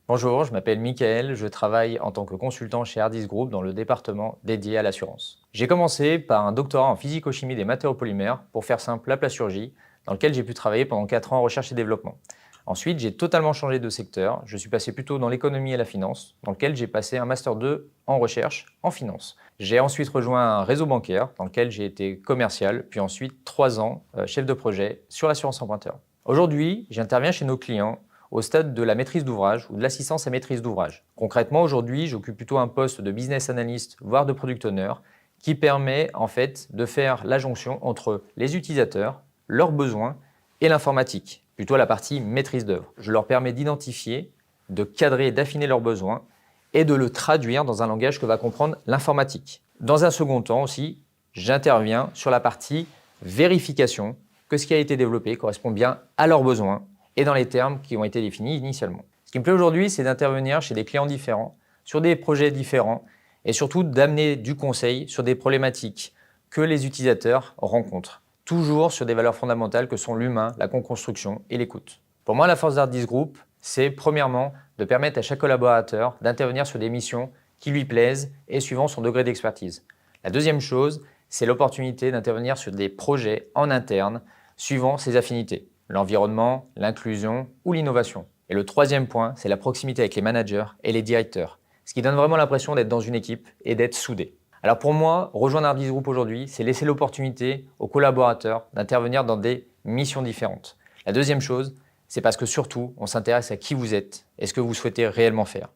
Bonjour, je m'appelle Mickaël, je travaille en tant que consultant chez Ardis Group dans le département dédié à l'assurance. J'ai commencé par un doctorat en physico-chimie des matériaux-polymères, pour faire simple la plasturgie, dans lequel j'ai pu travailler pendant 4 ans en recherche et développement. Ensuite, j'ai totalement changé de secteur, je suis passé plutôt dans l'économie et la finance, dans lequel j'ai passé un Master 2 en recherche en finance. J'ai ensuite rejoint un réseau bancaire dans lequel j'ai été commercial, puis ensuite 3 ans chef de projet sur l'assurance emprunteur. Aujourd'hui, j'interviens chez nos clients au stade de la maîtrise d'ouvrage ou de l'assistance à maîtrise d'ouvrage. Concrètement, aujourd'hui, j'occupe plutôt un poste de business analyst, voire de product owner, qui permet en fait de faire la jonction entre les utilisateurs, leurs besoins et l'informatique, plutôt la partie maîtrise d'œuvre. Je leur permets d'identifier, de cadrer et d'affiner leurs besoins et de le traduire dans un langage que va comprendre l'informatique. Dans un second temps aussi, j'interviens sur la partie vérification que ce qui a été développé correspond bien à leurs besoins et dans les termes qui ont été définis initialement. Ce qui me plaît aujourd'hui, c'est d'intervenir chez des clients différents, sur des projets différents et surtout d'amener du conseil sur des problématiques que les utilisateurs rencontrent, toujours sur des valeurs fondamentales que sont l'humain, la co-construction et l'écoute. Pour moi, la force d'Ardis Group, c'est premièrement de permettre à chaque collaborateur d'intervenir sur des missions qui lui plaisent et suivant son degré d'expertise. La deuxième chose, c'est l'opportunité d'intervenir sur des projets en interne suivant ses affinités, l'environnement, l'inclusion ou l'innovation. Et le troisième point, c'est la proximité avec les managers et les directeurs, ce qui donne vraiment l'impression d'être dans une équipe et d'être soudé. Alors pour moi, rejoindre Ardis Group aujourd'hui, c'est laisser l'opportunité aux collaborateurs d'intervenir dans des missions différentes. La deuxième chose, c'est parce que surtout, on s'intéresse à qui vous êtes et ce que vous souhaitez réellement faire.